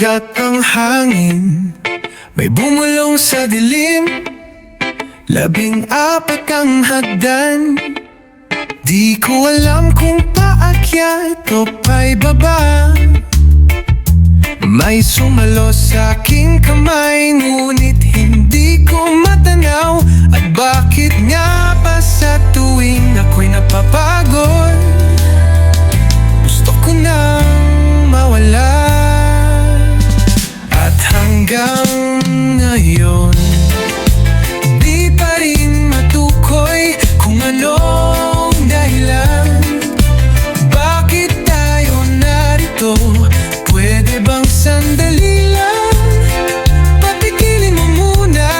Mabigat ang hangin, may bumulong sa dilim. 14 kang hagdan, di ko alam kung paakyat o paibaba. May sumalo sa aking kamay, ngunit hindi ko matanaw. At bakit nga ba sa tuwing ako'y napapagod, gusto ko nang mawala. At hanggang ngayon, di pa rin matukoy kung anong dahilan. Bakit tayo narito? Pwede bang sandali lang? Patigilin mo muna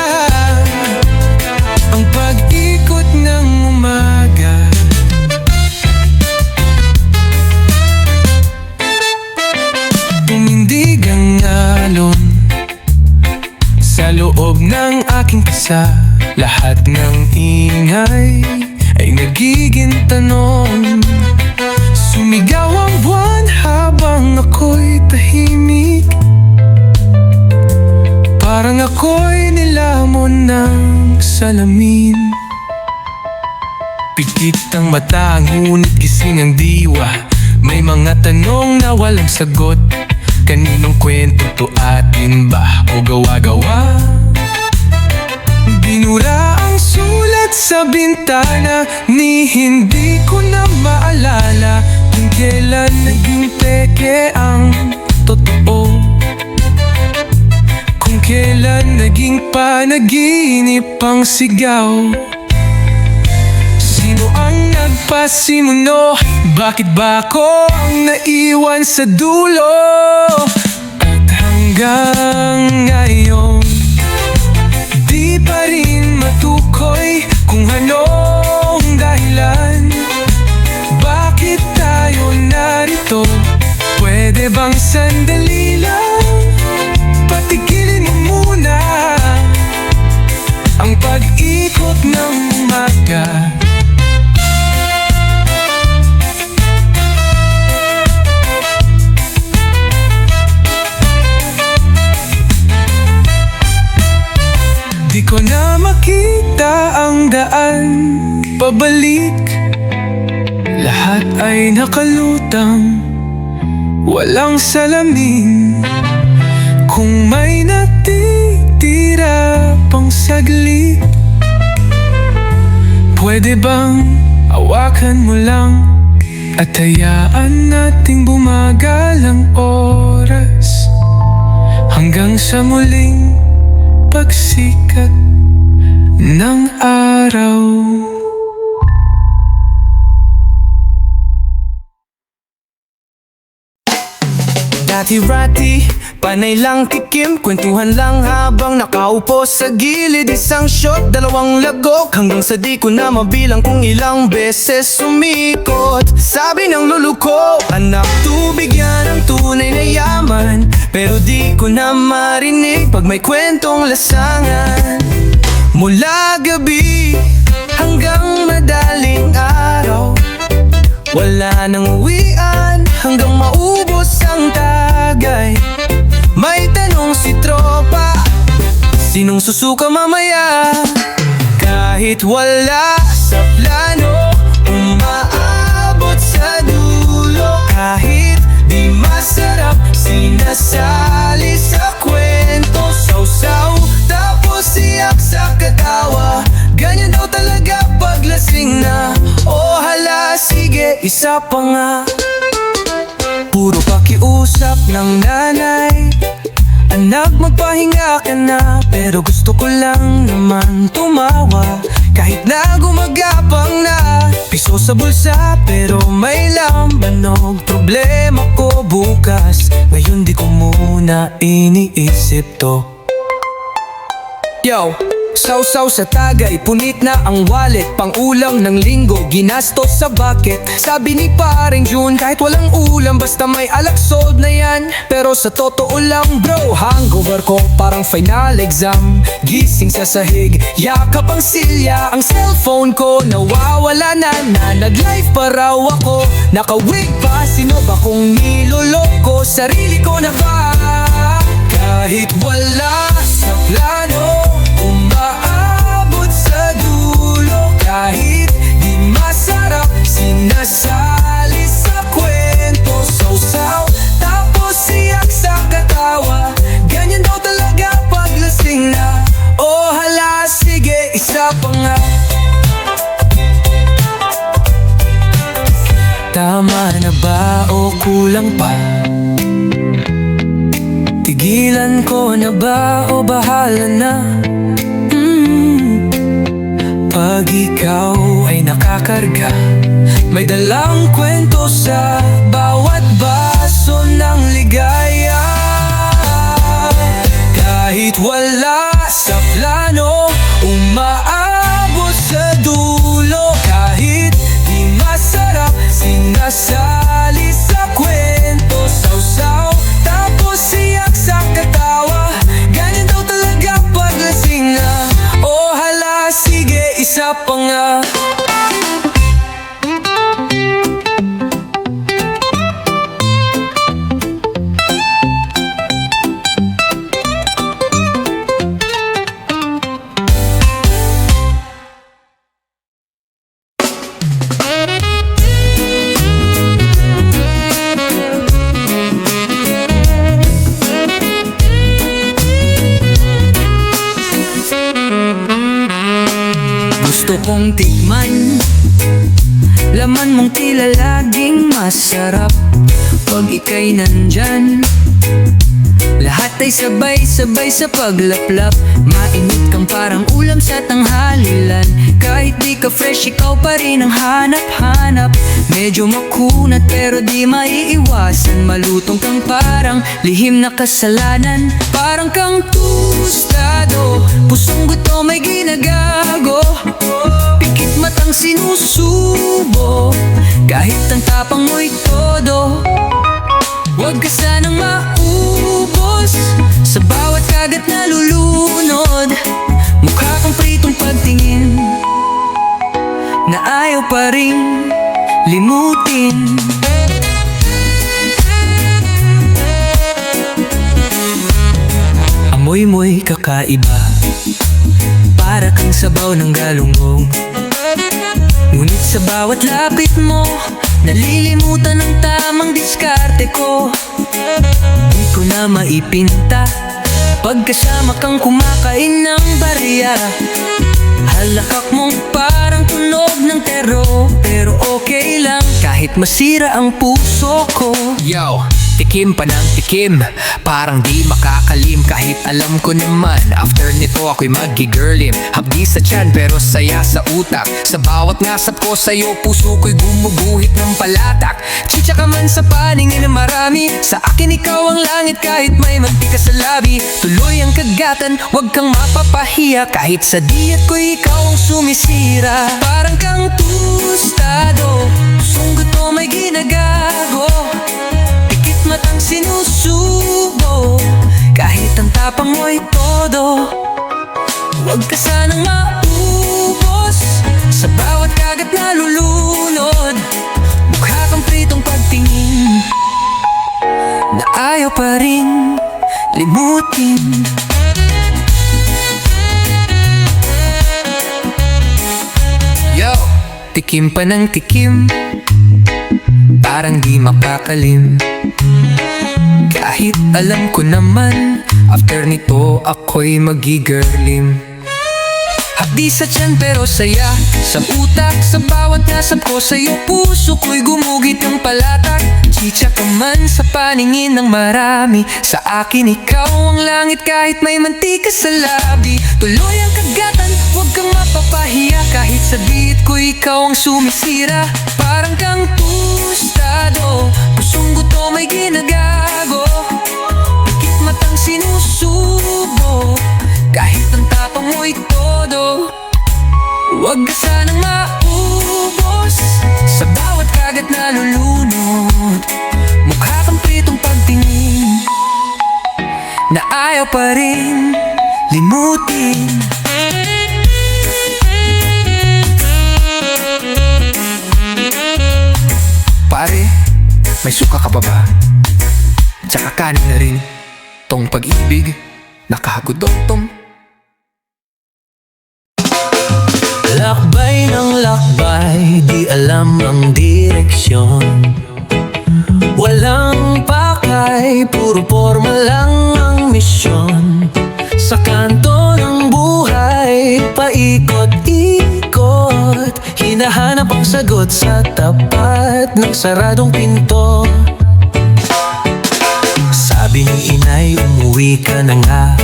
ang pag-ikot ng umaga. Tumindig ang alon sa loob ng aking pisa. Lahat ng ingay ay nagiging tanong. Sumigaw ang buwan habang ako'y tahimik, parang ako'y nilamon ng salamin. Pikit ang mata, ngunit gising ang diwa. May mga tanong na walang sagot. Kaninong kwento to, atin ba o gawa-gawa? Binura ang sulat sa bintana, ni hindi ko na maalala kung kailan naging peke ang totoo, kung kailan naging panaginip ang sigaw. Sino ang nagpasimuno? Bakit ba ako ang naiwan sa dulo? At hanggang ngayon, di pa rin matukoy kung anong dahilan. Bakit tayo narito? Pwede bang sandali lang? Patigilin mo muna ang pag-ikot ng umaga. Di ko na makita ang daan pabalik. Lahat ay nakalutang, walang salamin. Kung may natitira pang saglit, pwede bang hawakan mo lang at hayaan nating bumagal ang oras hanggang sa muling pagsikat ng araw. Dati-rati, panay lang tikim, kwentuhan lang habang nakaupo sa gilid. Isang shot, 2 lagok, hanggang sa di ko na mabilang kung ilang beses sumikot. Sabi ng lolo ko, anak, tubig yan ang tunay na yaman. Pero di ko na marinig pag may kwentong lasangan. Mula gabi hanggang madaling araw, wala nang uwian hanggang maubos ang tagay. May tanong si tropa, sinong susuka mamaya? Kahit wala sa plano, umaabot sa dulo. Kahit di masarap, sinasali sa kwento. Sausaw, tapos iyak sa katawa. Ganyan daw talaga paglasing na. O hala, sige, isa pa nga. Puro pakiusap ng nanay, anak, magpahinga ka na. Pero gusto ko lang naman tumawa. Kahit na gumagapang na, piso sa bulsa pero may lambanog. Problema ko bukas, ngayon di ko muna iniisip to. Yo! Sausaw sa tagay, punit na ang wallet. Pang-ulam ng linggo, ginastos sa bucket. Sabi ni paring June, kahit walang ulam, basta may alak sold na yan. Pero sa totoo lang bro, hangover ko parang final exam. Gising sa sahig, yakap ang silya. Ang cellphone ko nawawala na, nag-live pa raw ako. Naka-wig pa, sino ba kung niloloko? Sarili ko na ba? kulang pa. Tigilan ko na ba o bahala na? Pag ikaw ay nakakarga, may dalang kwento sa bawat baso ng ligaya. Kahit wala sa plano, umaabot sa dulo. Kahit di masarap, sinasali sa kwento. Sausaw, tapos siyak sa katawa. Ganyan daw talaga paglasing na. O hala, sige, isa pa nga. Gusto kong tikman laman mong tila laging masarap. Pag ika'y nandyan, lahat ay sabay-sabay sa paglaplap. Mainit kang parang ulam sa tanghalilan. Kahit di ka fresh, ikaw pa rin ang hanap-hanap. Medyo makunat pero di maiiwasan. Malutong kang parang lihim na kasalanan. Parang kang tustado, pusong gutom may ginagago. Pikit matang sinusubo, kahit ang tapang mo'y todo. Huwag ka sanang maubos sa bawat kagat na lulunod. Mukha kang pritong pagtingin na ayaw pa ring limutin. Amoy mo'y kakaiba, para kang sabaw ng galunggong. Ngunit sa bawat lapit mo, nalilimutan ang tamang diskarte ko. Di ko na maipinta pagkasama kang kumakain ng barya. Halakak mong parang tunog ng tero, pero okay lang kahit masira ang puso ko. Yo, tikim pa ng tikim, parang di makakalim. Kahit alam ko naman, after nito ako'y magigirlim. Hapdi sa tiyan pero saya sa utak. Sa bawat ngasap ko sa'yo, puso ko'y gumuguhit ng palatak. Chicha ka man sa paningin na marami, sa akin ikaw ang langit kahit may mantika sa labi. Tuloy ang kagatan, wag kang mapapahiya. Kahit sa diyet ko'y ikaw ang sumisira. Parang kang tustado, pusong gutom may ginagago. Matang sinusubo, kahit ang tapang mo'y todo. Huwag ka sanang maubos sa bawat kagat na lulunod. Mukha kang pritong pagtingin na ayaw pa rin limutin. Yo, tikim pa ng tikim, parang di mapakalim. Kahit alam ko naman, after nito ako'y magigirlim. Hapdi sa tiyan pero saya sa utak. Sa bawat nasab ko sa'yo, puso ko'y gumugit ng palatak. Chicha ka man sa paningin ng marami, sa akin ikaw ang langit kahit may mantika sa labi. Tuloy ang kagatan, huwag kang mapapahiya. Kahit sa diet ko ikaw ang sumisira. Parang kang tustado, pusong gutom may ginagago. Pikit matang sinusubo, kahit ang tapang mo'y todo. Huwag ka sanang maubos sa bawat kagat na lulunod. Mukha kang pritong pagtingin na ayaw pa rin limutin. Pare, may suka ka pa ba? Tsaka kanin na rin tong pag-ibig nakahagudoktom. Lakbay ng lakbay, di alam ang direksyon. Walang pakay, puro forma lang ang misyon. Sa kanto ng buhay, paikot-ikot, hinahanap ang sagot sa tapat ng saradong pinto. Sabi ni inay, umuwi ka na nga,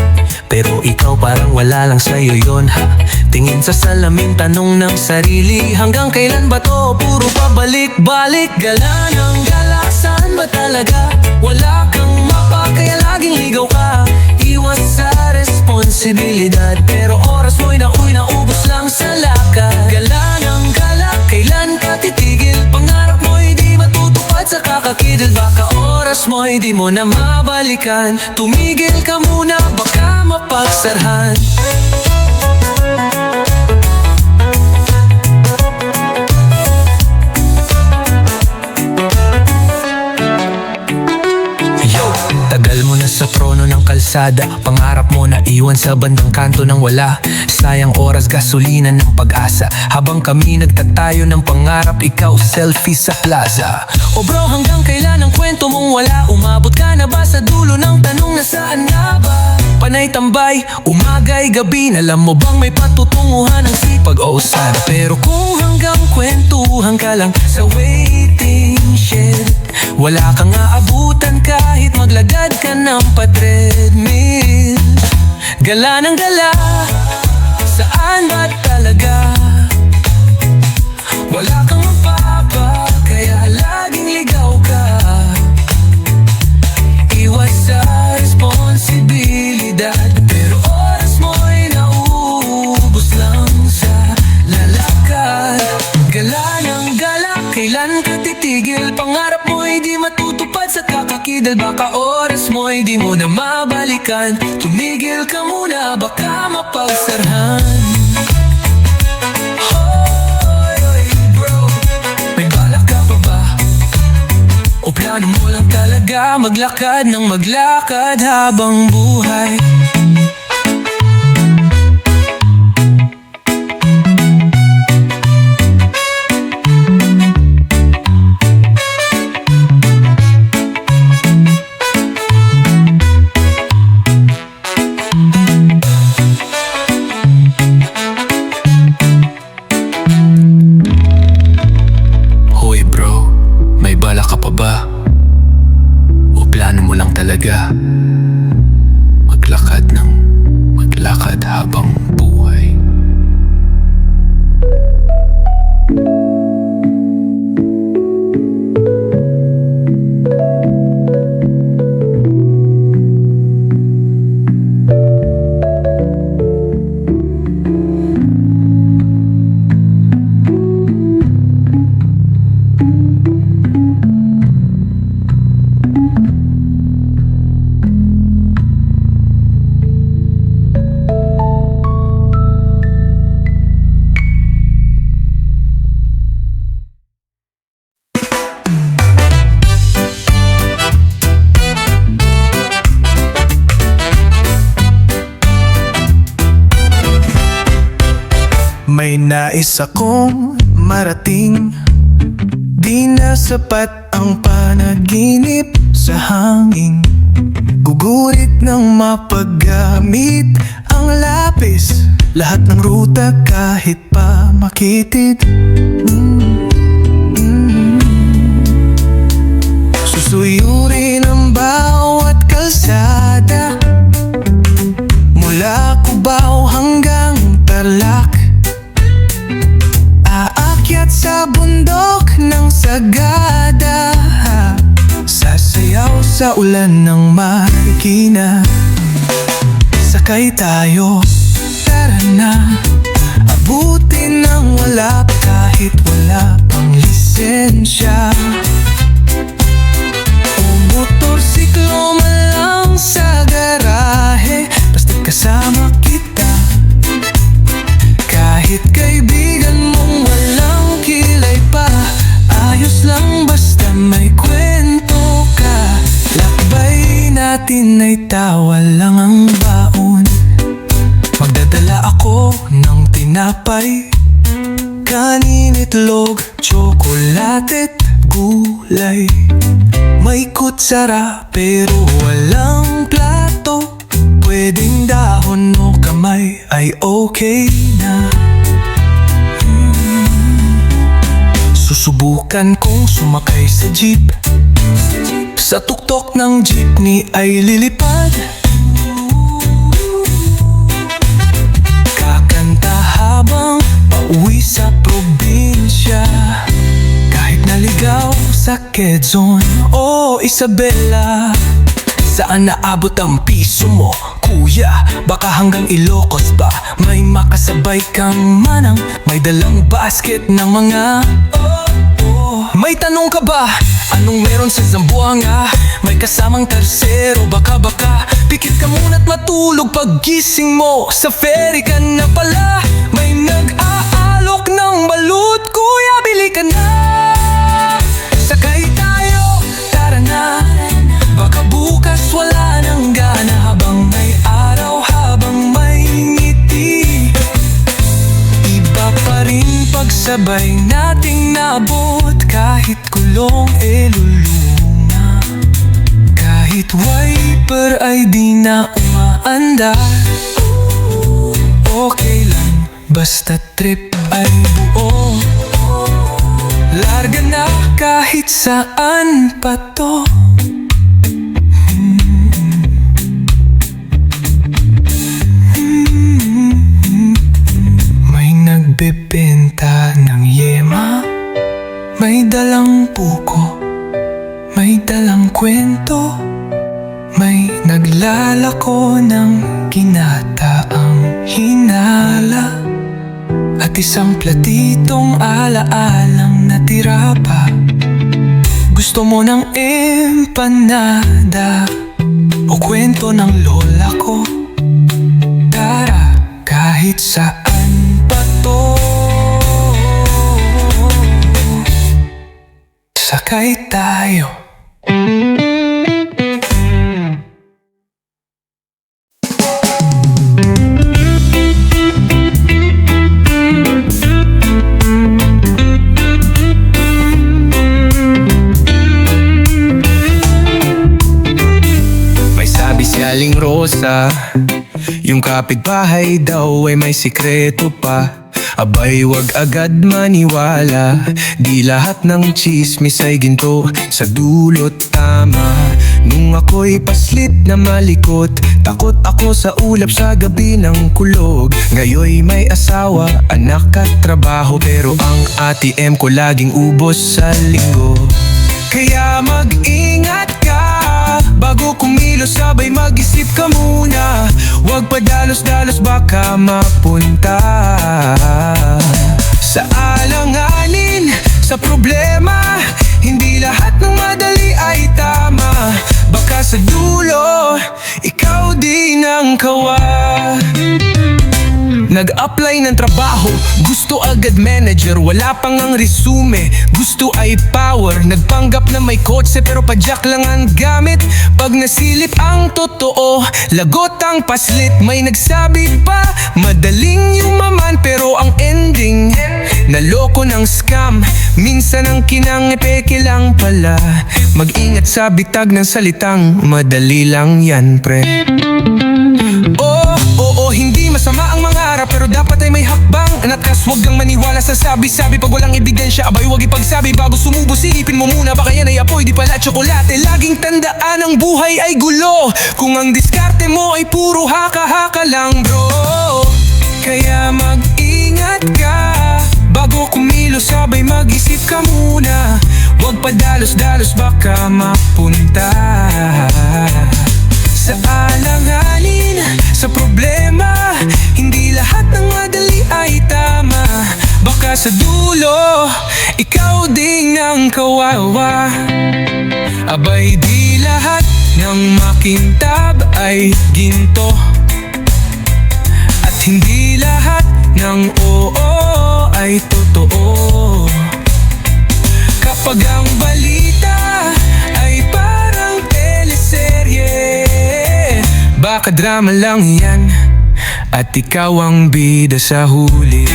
pero ikaw parang wala lang sa'yo yun ha. Tingin sa salamin, tanong ng sarili, hanggang kailan ba to? Puro pabalik-balik, gala ng gala, saan ba talaga? Wala kang mapa, kaya laging ligaw ka. Iwas sa responsibilidad, pero oras mo'y naubos lang sa lakad. Gala ng gala, kailan ka titigil? Pangarap mo'y di matutupad sa kakakidil. Baka oras mo'y di mo na mabalikan. Tumigil ka muna, baka mapagsarhan. Tagal mo na sa trono ng kalsada, pangarap mo na iwan sa bandang kanto ng wala. Sayang oras, gasolina ng pag-asa, habang kami nagtatayo ng pangarap, ikaw selfie sa plaza. O bro, hanggang kailan ang kwento mong wala? Umabot ka na ba sa dulo ng tanong na saan nga ba? Panay tambay, umagay gabi, alam mo bang may patutunguhan ng sipag? O sana, pero kung hanggang kwentuhan ka lang sa waiting shed, wala kang aabutan kahit maglagad ka ng pa-treadmill. Gala ng gala, saan ba talaga? Wala kang mapapa, kaya laging ligaw ka. Iwas sa responsibilidad, pero oras mo'y naubos lang sa lalakad. Gala ng gala, kailan ka titigil? Pangarap mo'y di matutupad sa kakakidal. Baka oras mo'y di mo na mabalikan. Tumigil ka muna, baka mapagsarhan. Hoy, bro, may balak ka pa ba? O plano mo lang talaga maglakad ng maglakad habang buhay? Talaga maglakad ng maglakad habang buhay. May nais akong marating, di na sapat ang panaginip sa hangin. Gugurit ng mapaggamit ang lapis, lahat ng ruta kahit pa makitid. Susuyurin ang bawat kalsada, mula Cubao hanggang Tarlac. Aakyat sa bundok ng Sagada, sasayaw sa ulan ng Marikina. Sakay tayo, tara na, abutin ng wala kahit wala pang lisensya. O motorsiklo man lang sa garahe, basta't kasama kita. Kahit kaibigan mong walang kilay pa, ayos lang basta may kwento ka. Lakbay natin ay tawa lang ang baon. Magdadala ako ng tinapay, kanin, itlog, tsokolate at gulay. May kutsara pero walang plato, pwedeng dahon o kamay ay okay na. Susubukan kong sumakay sa jeep, Sa tuktok ng jeepney ay lilipad, kakanta habang pauwi sa probinsya. Kahit naligaw sa Quezon o Isabela, saan naabot ang piso mo, kuya? Baka hanggang Ilocos ba? May makasabay kang manang may dalang basket ng mga May tanong ka ba? Anong meron sa Zamboanga? May kasamang tersero, baka pikit ka muna't matulog. Paggising mo, sa ferry ka na pala. May nag-aalok ng balut, kuya, bili ka na. Sakay tayo, tara na. Baka bukas wala nang gana. Habang may araw, habang may ngiti, iba pa rin pagsabay nating nabot. Kahit kulong luluna, kahit wiper ay di na umaandar. Okay lang, basta trip ay buo. Larga na kahit saan pa to. May nagbebenta ng yema, may dalang buko, may dalang kwento, may naglalako ng ginataang hinala, at isang platitong alaalang natira pa. Gusto mo ng empanada o kwento ng lola ko? Tara, kahit saan pa to. Sakay tayo. May sabi si Aling Rosa, yung kapitbahay daw ay may sikreto pa. Abay, wag agad maniwala, di lahat ng chismis ay ginto. Sa dulot tama, nung ako'y paslit na malikot, takot ako sa ulap sa gabi ng kulog. Ngayoy may asawa, anak at trabaho, pero ang ATM ko laging ubos sa linggo. Kaya mag-ingat ka, bago kumilos sabay mag-isip ka muna. Huwag padalos-dalos baka mapunta sa alanganin, sa problema. Hindi lahat ng madali ay tama, baka sa dulo ikaw din ang kawa. Nag-apply ng trabaho, gusto agad manager, wala pang ang resume, gusto ay power. Nagpanggap na may kotse pero padyak lang ang gamit. Pag nasilip ang totoo, lagot ang paslit. May nagsabi pa, madaling yumaman, pero ang ending, naloko ng scam. Minsan ang kinang epeke lang pala. Mag-ingat sa bitag ng salitang, madali lang yan pre. Oo, hindi masama ang mangarap, pero dapat ay may hakbang. Anakas, huwag kang maniwala sa sabi-sabi. Pag walang ebidensya, abay huwag ipagsabi. Bago sumubos, isipin mo muna, baka yan ay apoy, di pala tsokolate. Laging tandaan, ang buhay ay gulo. Kung ang diskarte mo ay puro haka-haka lang bro. Kaya mag-ingat ka, bago kumilos sabay mag-isip ka muna. Huwag padalos-dalos baka mapunta sa alanganin, sa problema. Hindi lahat ng madali ay tama, baka sa dulo ikaw din ang kawawa. Abay di lahat ng makintab ay ginto, at hindi lahat ng oo ay totoo. Kapag ang balita ay parang teleserye, baka drama lang yan, at ikaw ang bida sa huli.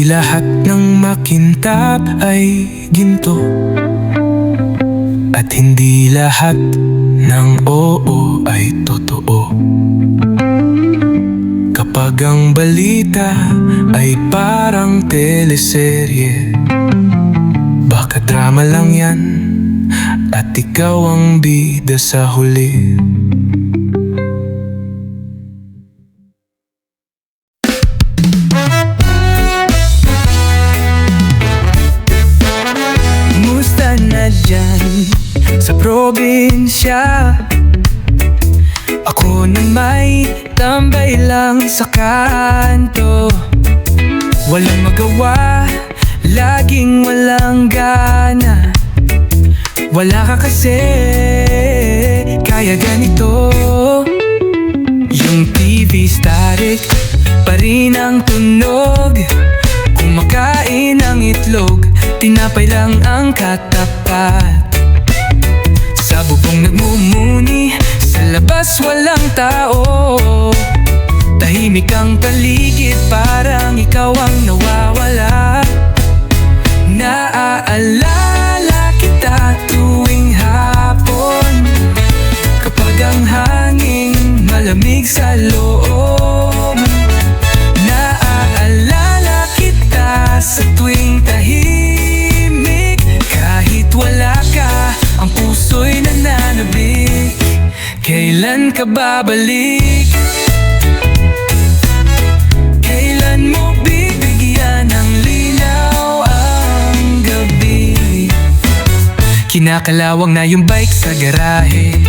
lahat ng makintab ay ginto, at hindi lahat ng oo ay totoo. Kapag ang balita ay parang teleserye, baka drama lang yan at ikaw ang bida sa huli. Musta na dyan sa probinsya? Ako na may tambay lang sa kanto, walang magawa, laging walang gana. Wala ka kasi, kaya ganito. Yung TV static pa rin ang tunog, kumakain ng itlog, tinapay lang ang katapat. Sa bubong nagmumuni, sa labas walang tao, tahimik ang paligid, parang ikaw ang nawawala. Naaalala kita tuwing hapon, kapag ang hangin malamig sa loob. Naaalala kita sa tuwing tahimik, kahit wala ka, ang puso'y nananabik. Kailan ka babalik? Kailan mo bibigyan ng linaw ang gabi? Kinakalawang na yung bike sa garahe,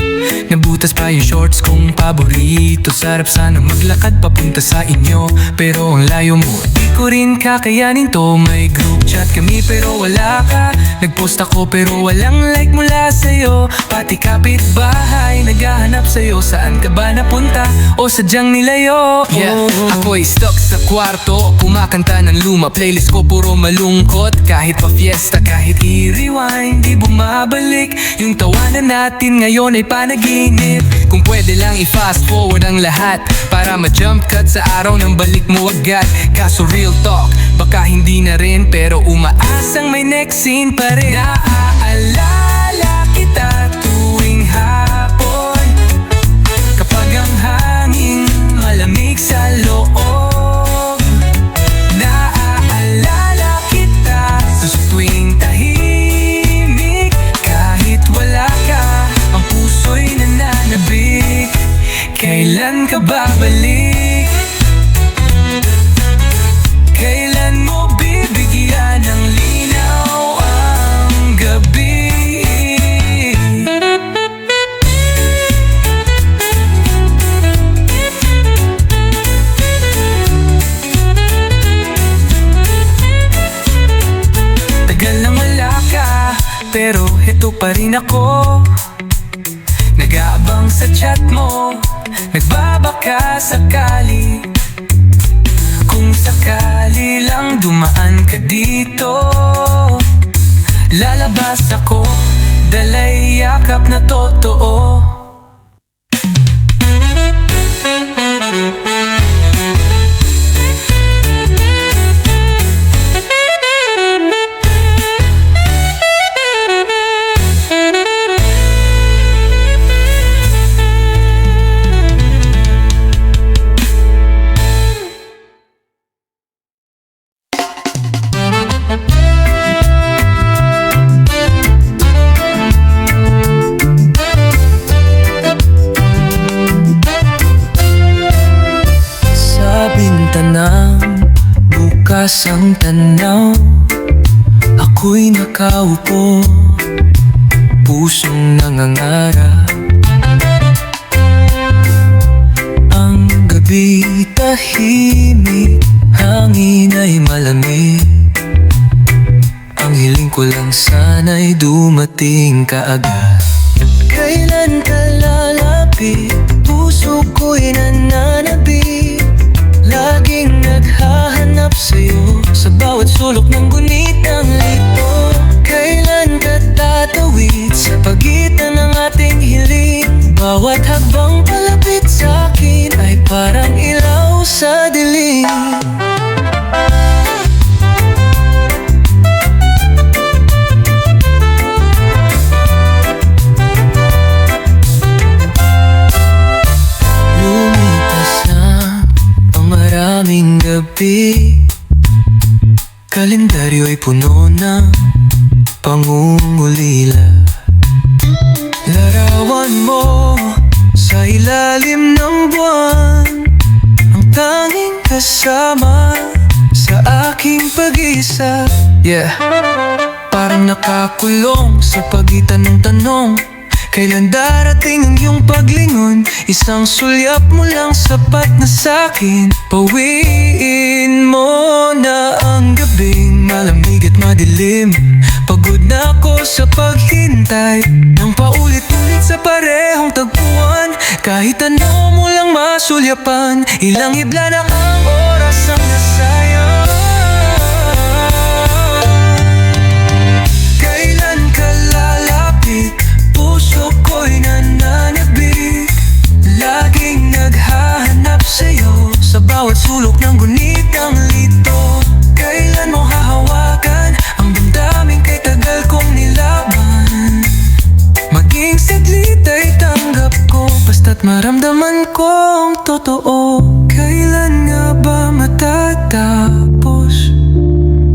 nabutas pa yung shorts kong paborito. Sarap sana maglakad papunta sa inyo, pero ang layo mo, di ko rin kakayanin to. May group chat kami pero wala ka, nagpost ako pero walang like mula sa'yo. Pati kapitbahay naghahanap sa'yo, saan ka ba napunta o sadyang nilayo? Ako'y stuck sa kwarto, kumakanta ng luma, playlist ko puro malungkot. Kahit pa fiesta, kahit i-rewind, di bumabalik yung tawanan natin ngayon ay panaginip. Kung pwede lang i-fast forward ang lahat, para ma-jump cut sa araw ng balik mo agad. Kaso real talk, baka hindi na rin, pero umaasang may next scene pa rin. Naaalala kita tuwing hapon, kapag ang hangin malamig sa loob. Naaalala kita sa tuwing tahimik, kahit wala ka, ang puso'y nananabik. Kailan ka babalik? Kailan mo bibigyan ng linaw ang gabi? Tagal nang wala ka, pero heto pa rin ako, nag-aabang sa chat mo, nagbabaka sakali. Kung sakali lang dumaan ka dito, lalabas ako, dalay yakap na totoo. Bukas ang tanaw, ako'y nakaupo, pusong nangangarap. Ang gabi tahimik, hangin ay malamig. Ang hiling ko lang sana'y dumating kaagad. Kailan ka lalapit, puso ko'y nananabik. Laging naghahanap sa'yo sa bawat sulok ng gunitang lito. Kailan ka tatawid sa pagitan ng ating hiling? Bawat hakbang palapit sa'kin ay parang ilaw sa dilim. gabi, kalendaryo'y puno ng pangungulila. Larawan mo sa ilalim ng buwan, ang tanging kasama sa aking pag-iisa. Yeah, parang nakakulong sa pagitan ng tanong, kailan darating ang iyong paglingon? Isang sulyap mo lang sapat na sa'kin. Pawiin mo na ang gabing malamig at madilim. Pagod na ako sa paghintay ng paulit-ulit sa parehong tagpuan. Kahit ano mo lang masulyapan, ilang hibla na ang oras ang nasayang. Kailan ka lalapit? Puso ko'y nananabik, laging naghahanap sa'yo sa bawat sulok ng gunitang lito. Kailan mo hahawakan ang damdamin kay tagal kong nilaban? Maging saglit ay tanggap ko, basta't maramdaman kong totoo. Kailan nga ba matatapos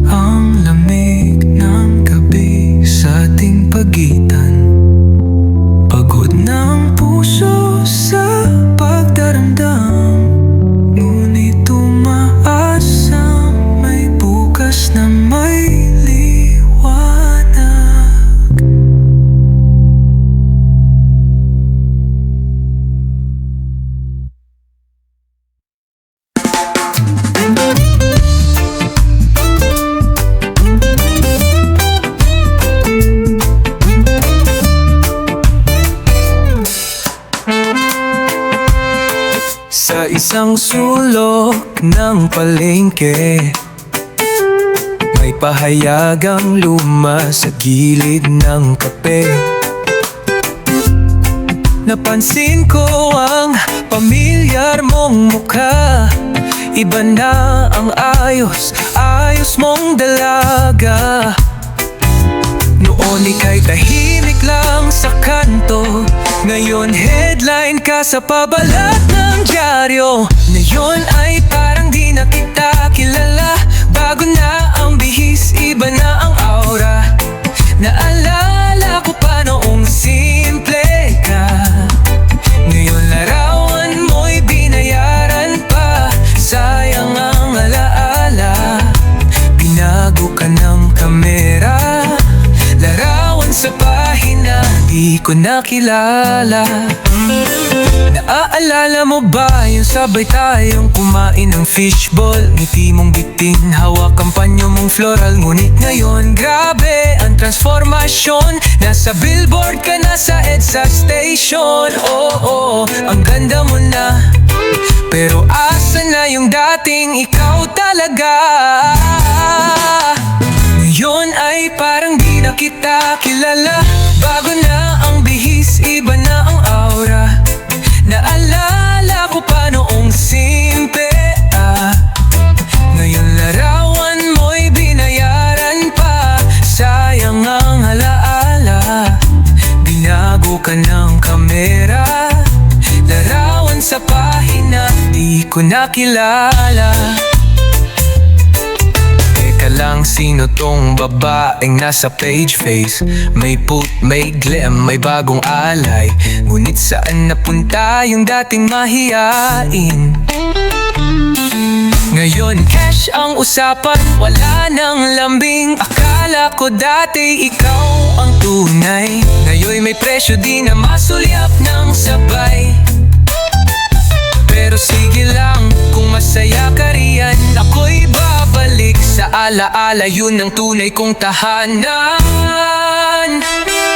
ang lamig ng gabi sa ating pagitan? Pagod ng puso sa pagdaramdam, ngunit umaasa may bukas na may liwanag. Sa isang sulok ng palengke, may pahayagang luma sa gilid ng kape. Napansin ko ang pamilyar mong mukha, iba na ang ayos mong dalaga. Noon ika'y tahimik lang sa kanto, ngayon headline ka sa pabalat ng dyaryo. Ngayon ay parang di na kita kilala, bago na ang bihis, iba na ang aura. Naalala ko pa noong simple ka, ngayon larawan mo'y binayaran pa. Sayang ang alaala, binago ka ng kamera. Larawan sa pahina, di ko nakilala. Naaalala mo ba yung sabay tayong kumain ng fishball? Ngiti mong bitin, hawak ang panyo mong floral. Ngunit ngayon, grabe ang transformasyon. Nasa billboard ka na sa EDSA station. Oo, ang ganda mo na, pero asa na yung dating ikaw talaga? Ngayon ay parang di na kita kilala, bago na ang bihis, iba na ang aura. Naalala ko pa noong simple ngayon larawan mo'y binayaran pa. Sayang ang alaala, binago ka ng kamera. Larawan sa pahina, di ko nakilala. Lang, sino tong babaeng nasa page face? May put, may glam, may bagong alay. Ngunit saan napunta yung dating mahiyain? Ngayon cash ang usapan, wala nang lambing. Akala ko dati ikaw ang tunay, ngayon may presyo di na masulyap ng sabay. Pero sige lang, kung masaya ka riyan, ako'y babalik sa alaala, yun ang tunay kong tahanan.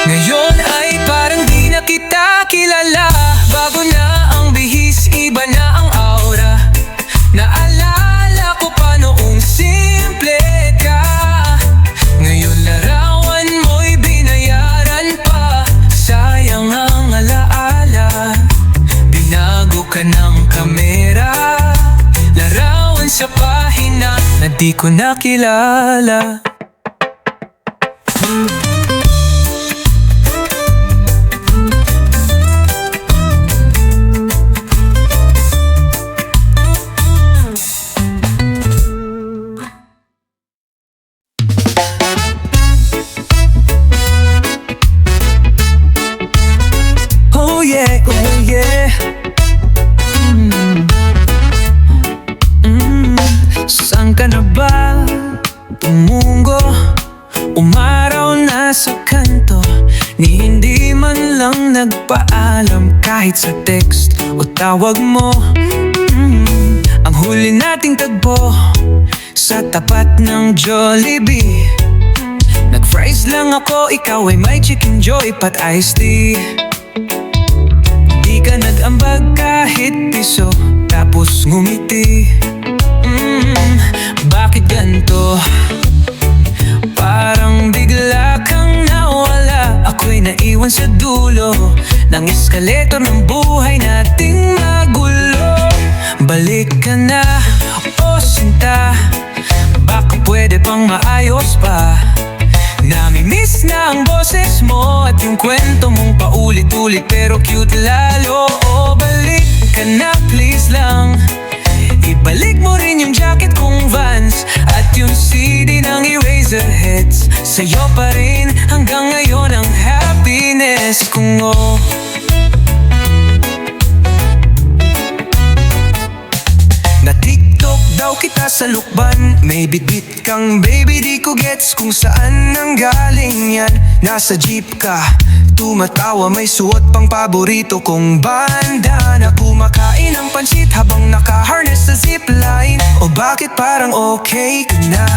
Ngayon ay parang di na kita kilala, bago na ang bihis, iba na ang aura. Naalala ko pa noong simple ka, ngayon larawan mo'y binayaran pa. Sayang ang alaala, binago ka ng kamera. Larawan sa pahina na di ko nakilala. tumungo, umaraw na sa kanto, ni hindi man lang nagpaalam kahit sa text o tawag mo. Ang huli nating tagpo sa tapat ng Jollibee. Nag-fries lang ako, ikaw ay may chicken joy pat iced tea. Di ka nag-ambag kahit piso, tapos ngumiti. Bakit ganito? Parang bigla kang nawala. Ako'y naiwan sa dulo ng eskalator ng buhay nating magulo. Balik ka na, o sinta, baka pwede pang maayos pa. Nami-miss na ang boses mo at yung kwento mong paulit-ulit pero cute lalo. O balik ka na please lang, ibalik mo rin yung jacket kong Vans at yung CD ng Eraserheads. Sa'yo pa rin hanggang ngayon ang happiness kong Na-TikTok daw kita sa lukban, may bitbit kang baby, di ko gets kung saan nang galing yan. Nasa jeep ka, tumatawa, may suot pang paborito kong bandana. Kumakain ng pansit habang naka-harness sa zipline. O bakit parang okay ka na?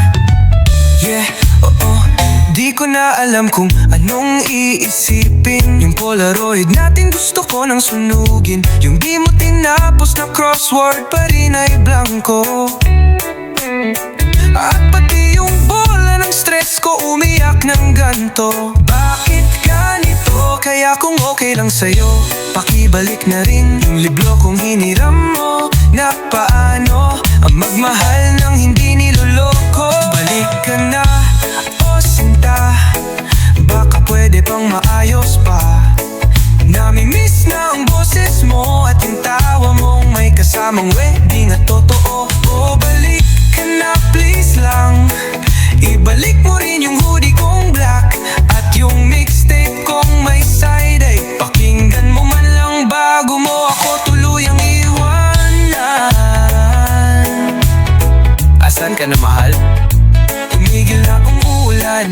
Yeah, oo, di ko na alam kung anong iisipin. Yung Polaroid natin gusto ko nang sunugin. Yung di mo tinapos na crossword pa rin ay blanco. At pati yung bola ng stress ko umiyak ng ganto. Bakit ganito? Kaya kung okay lang sa'yo, pakibalik na rin yung libro kong hiniram mo. Na paano ang magmahal ng hindi niloloko? Balik ka na, o sinta, baka pwede pang maayos pa. Nami-miss na ang boses mo at yung tawa mong may kasamang wedding at totoo. O balik ka na please lang, ibalik mo rin yung hoodie kong black at yung mixtape kong may side-eye. Pakinggan mo man lang bago mo ako tuluyang iwanan. Asan ka na mahal? Tumigil na ang ulan,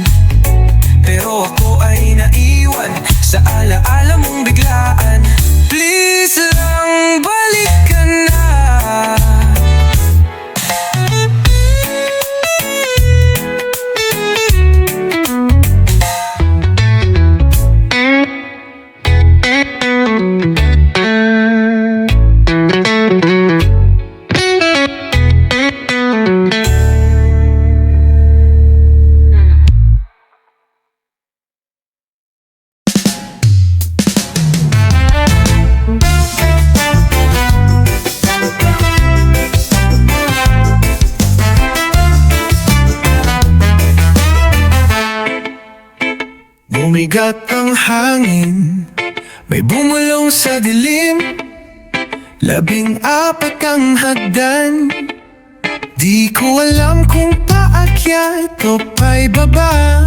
pero ako ay naiwan sa alaala mong biglaan. Please lang, balik ka na. Bumigat ang hangin, may bumulong sa dilim. 14 ang hagdan, di ko alam kung paakyat o paibaba.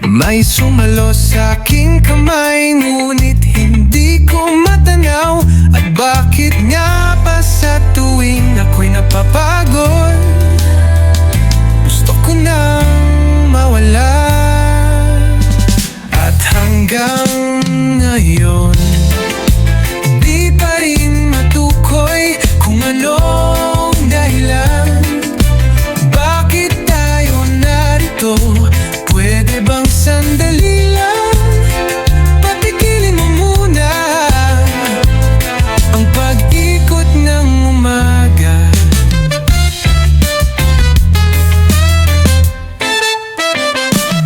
May sumalo sa aking kamay, ngunit hindi ko matanaw. At bakit nga ba sa tuwing ako'y napapagod, gusto ko nang mawala. At hanggang ngayon, di pa rin matukoy kung anong dahilan. Bakit tayo narito? Pwede bang sandali lang? Patigilin mo muna ang pag-ikot ng umaga.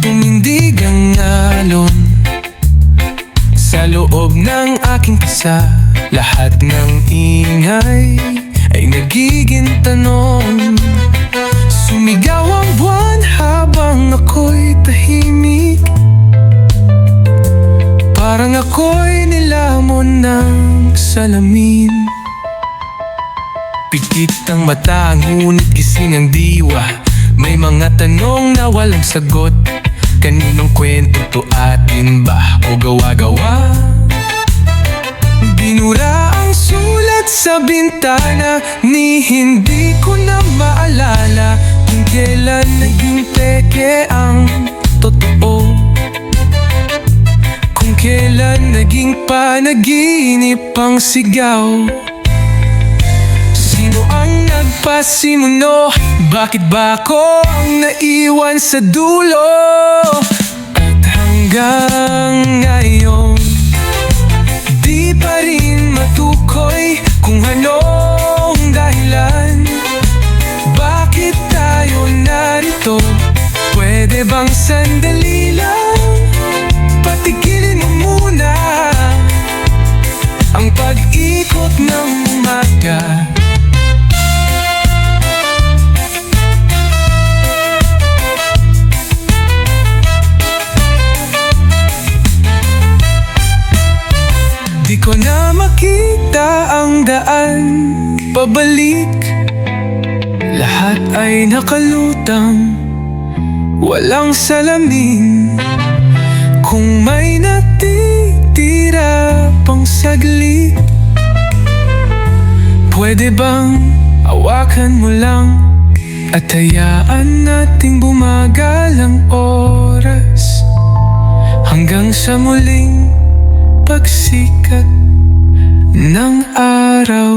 Tumindig ang alon sa loob ng aking pisa. Lahat ng ingay ay nagiging tanong. Sumigaw ang buwan habang ako'y tahimik, parang ako'y nilamon ng salamin. Pikit ang mata, ngunit gising ang diwa. May mga tanong na walang sagot. Kaninong kwento to, atin ba o gawa-gawa? Binura ang sulat sa bintana, ni hindi ko na maalala kung kailan ate ang totoo. Kung kailan naging panaginip ang sigaw. Sino ang nagpasimuno? Bakit ba ako ang naiwan sa dulo? At hanggang ngayon di pa rin matukoy kung anong dahilan. Bakit tayo narito? Pwede bang sandali lang? Patigilin mo muna ang pag-ikot ng umaga. Di ko na makita ang daan pabalik. Lahat ay nakalutang, walang salamin. Kung may natitira pang saglit, pwede bang awakan mo lang at hayaan nating bumagal ang oras hanggang sa muling pagsikat ng araw.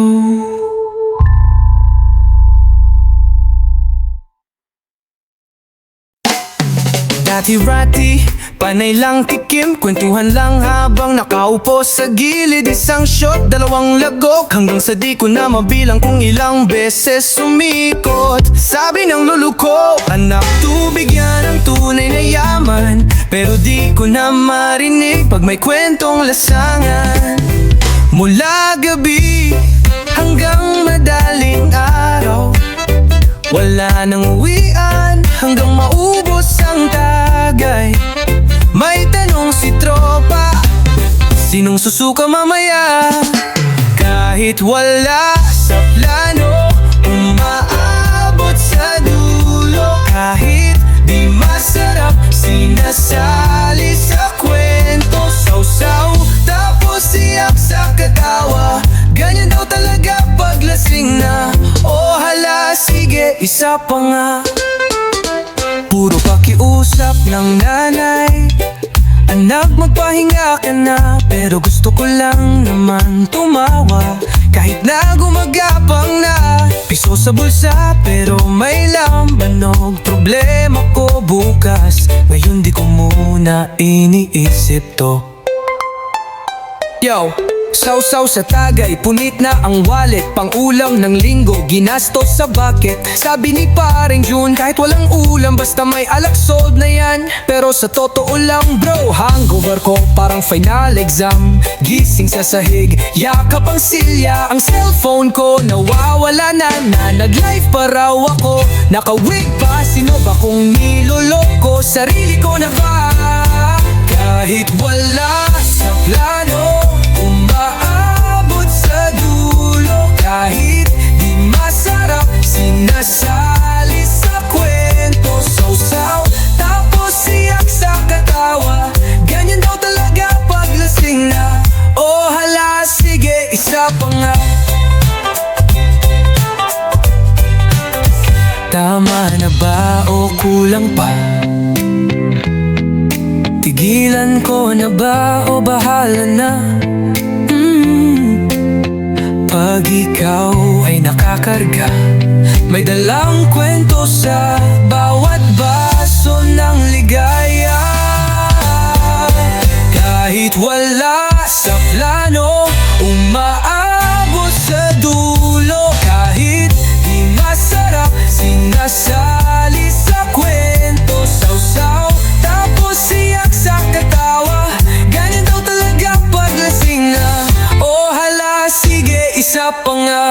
Dati-rati, panay lang tikim, kwentuhan lang habang nakaupo sa gilid. Isang shot, dalawang lagok, hanggang sa di ko na mabilang kung ilang beses sumikot. Sabi ng lolo ko, anak, tubig yan ang tunay na yaman. Pero di ko na marinig pag may kwentong lasangan. Mula gabi hanggang madaling araw, wala nang uwian hanggang maubos ang tagay. May tanong si tropa, sinong susuka mamaya? Kahit wala sa plano, umaabot sa dulo. Kahit di masarap, sinasali sa kwento. Sausaw, tapos iyak sa katawa. Ganyan daw talaga paglasing na. O hala, sige, isa pa nga. Puro pakiusap ng nanay, anak, magpahinga ka na. Pero gusto ko lang naman tumawa. Kahit na gumagapang na piso sa bulsa, pero may lambanog. Problema ko bukas, ngayon di ko muna iniisip to. Yo! Sausaw sa tagay, punit na ang wallet. Pang-ulam ng linggo, ginastos sa bucket. Sabi ni paring June, kahit walang ulam, basta may alak sold na yan. Pero sa totoo lang bro, hangover ko parang final exam. Gising sa sahig, yakap ang silya. Ang cellphone ko nawawala na, nag-live pa raw ako. Naka-wig pa, sino ba kung niloloko? Sarili ko na ba? Kahit wala sa plano, umaabot sa dulo. Kahit di masarap, sinasali sa kwento. Sausaw, tapos iyak sa katawa. Ganyan daw talaga paglasing na. O hala, sige, isa pa nga. Tama na ba o kulang pa? Tigilan ko na ba o bahala na? Pag ikaw ay nakakarga, may dalang kwento sa bawat baso ng ligaya. Kahit wala sa plano, umaabot sa dulo. Kahit di masarap, sinasali sa kwento. Sausaw, tapos iyak sa katawa. Ganyan daw talaga paglasing na. O hala, sige, isa pa nga.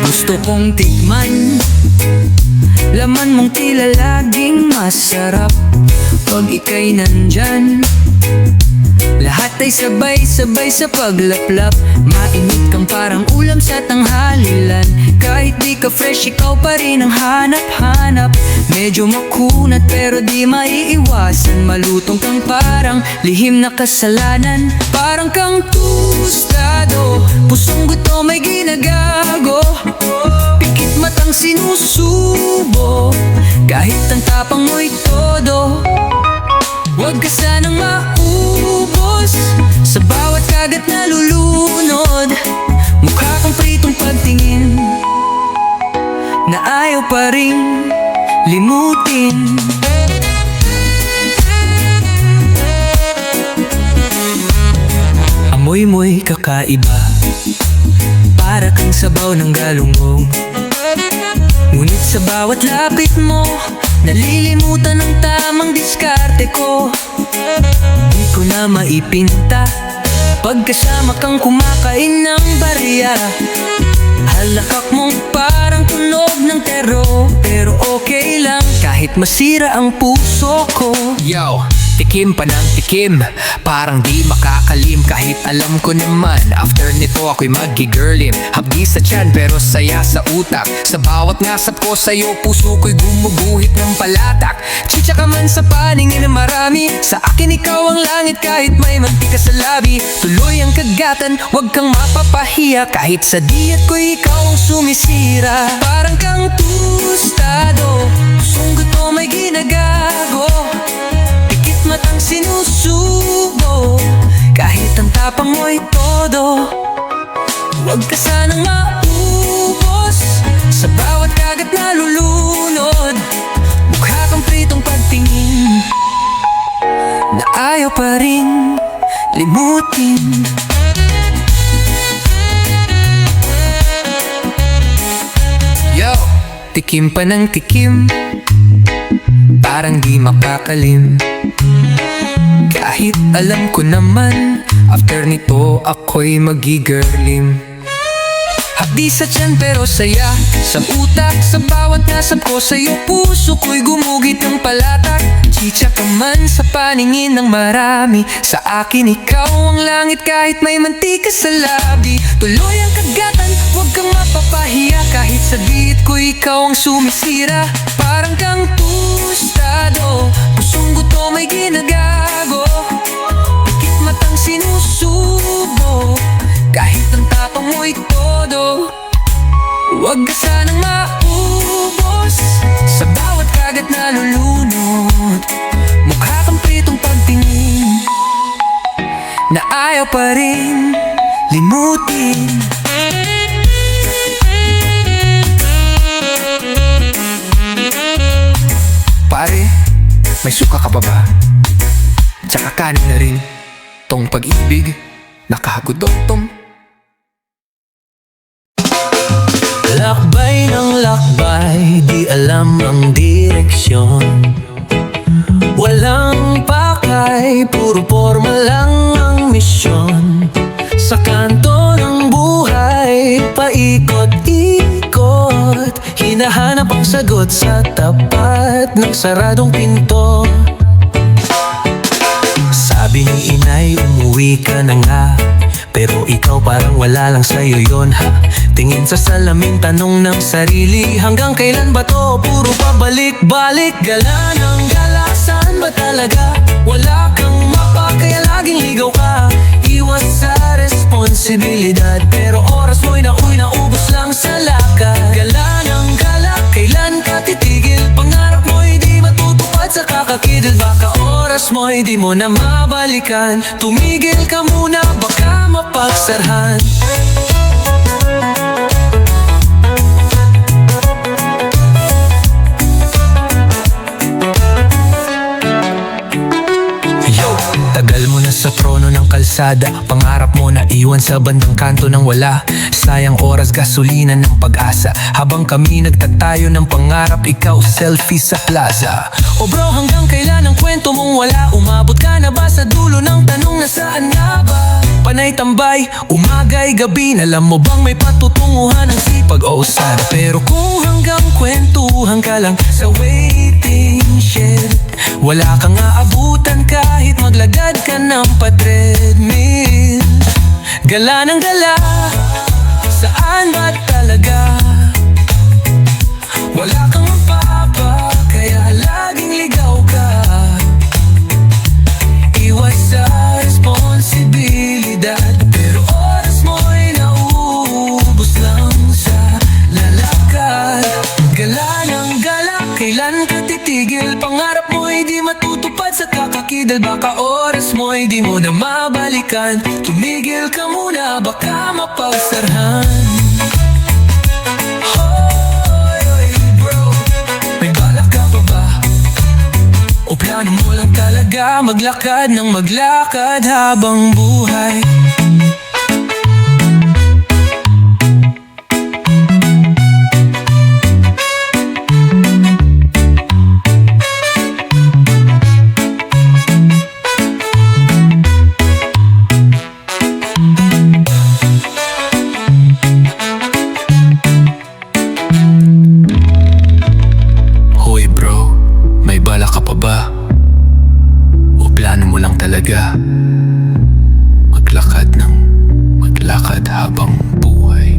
Gusto kong tikman laman mong tila laging masarap. pag ika'y nandyan. Lahat ay sabay-sabay sa paglaplap. Mainit kang parang ulam sa tanghalilan. Kahit di ka fresh, ikaw pa rin ang hanap-hanap. Medyo makunat pero di maiiwasan. Malutong kang parang lihim na kasalanan. Parang kang tustado, pusong gutom may ginagago. Pikit matang sinusubo, kahit ang tapang mo'y todo. Huwag ka sanang maubos sa bawat kagat na lulunod. Mukha kang pritong pagtingin na ayaw pa ring limutin. Amoy mo'y kakaiba, para kang sabaw ng galunggong. Ngunit sa bawat lapit mo, nalilimutan ang tamang diskarte ko. Di ko na maipinta pagkasama kang kumakain ng barya. Halakak mong parang tunog ng tero, pero okay lang kahit masira ang puso ko. Yo, tikim pa ng tikim, parang di makakalim. Kahit alam ko naman, after nito ako'y magigirlim. Hapdi sa tiyan pero saya sa utak. Sa bawat ngasap ko sa'yo, puso ko'y gumuguhit ng palatak. Chicha ka man sa paningin na marami, sa akin ikaw ang langit kahit may mantika sa labi. Tuloy ang kagatan, wag kang mapapahiya, kahit sa diyet ko'y ikaw ang sumisira. Parang kang tustado, pusong gutom may ginagago. Matang sinusubo, kahit ang tapang mo'y todo. Huwag ka sanang maubos sa bawat kagat na lulunod. Mukha kang pritong pagtingin na ayaw pa ring limutin. Yo, tikim pa ng tikim, parang di makakalim. Kahit alam ko naman, after nito ako'y magigirlim. Hapdi sa tiyan pero saya sa utak. Sa bawat nasab ko sa'yo, puso ko'y gumugit ng palatak. Chicha ka man sa paningin ng marami, sa akin ikaw ang langit kahit may mantika sa labi. Tuloy ang kagatan, huwag kang mapapahiya, kahit sa diet ko ikaw ang sumisira. Parang kang tustado, pusong gutom may ginagago. Pikit matang sinusubo, kahit ang tapang mo'y todo. Huwag ka sanang maubos sa bawat kagat na lulunod. Mukha kang pritong pagtingin na ayaw pa rin limutin. Pare, may suka ka pa ba? Tsaka kanin na rin tong pag-ibig nakahagudotong. Lakbay ng lakbay, di alam ang direksyon. Walang pakay, puro forma lang ang misyon. Sa kanto ng buhay, paikot-ikot, hinahanap ang sagot sa tapat ng saradong pinto. Sabi ni inay, umuwi ka na nga, pero ikaw parang wala lang sa'yo yun, ha? Tingin sa salamin, tanong ng sarili, hanggang kailan ba to? Puro pabalik-balik, gala ng gala, saan ba talaga? Wala kang mapa, kaya laging ligaw ka. Iwas sa responsibilidad, pero oras mo'y naubos lang sa lakad. Gala ng gala, kailan ka titigil? Pangarap mo'y di matutupad sa kakakidil. Baka oras mo'y di mo na mabalikan. Tumigil ka muna, baka mapagsarhan. Tagal mo na sa trono ng kalsada, pangarap mo na iwan sa bandang kanto ng wala. Sayang oras, gasolina ng pag-asa, habang kami nagtatayo ng pangarap, ikaw selfie sa plaza. O bro, hanggang kailan ang kwento mong wala? Umabot ka na ba sa dulo ng tanong, nasaan nga ba? Panay tambay, umagay gabi, alam mo bang may patutunguhan ang sipag o sad? Pero kung hanggang kwentuhan ka lang sa waiting shed, wala kang aabot kahit maglagad ka ng pa-treadmill. Gala ng gala, saan ba talaga? Wala kang mapapa, kaya laging ligaw ka. Iwas sa responsibilidad, pero oras mo'y nauubos lang sa lalakad. Gala ng gala, kailan ka titigil? Pangarap mo'y di matutupad sa kakakidal. Baka oras mo'y di mo na mabalikan. Tumigil ka muna, baka mapagsarhan. Hoy, bro, may balak ka pa ba? O plano mo lang talaga maglakad ng maglakad habang buhay? Hoy bro, may balak ka pa ba? O plano mo lang talaga maglakad ng maglakad habang buhay?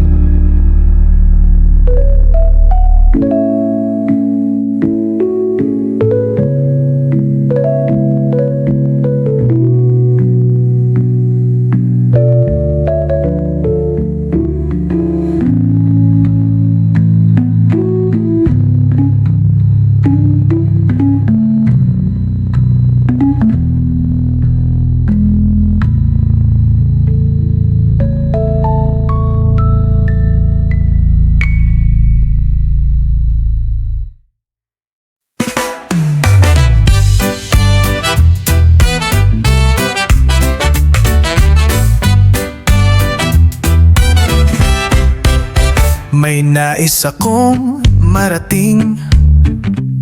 May nais akong marating,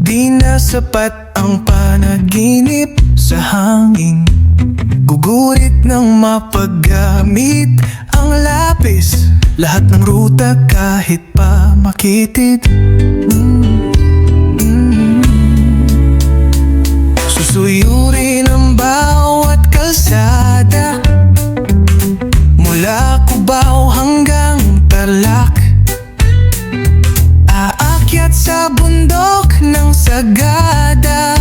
di na sapat ang panaginip sa hangin. Gugurit ng mapaggamit ang lapis, lahat ng ruta kahit pa makitid. Susuyurin ang bawat kalsada, mula Cubao hanggang Tarlac. Aakyat sa bundok ng Sagada,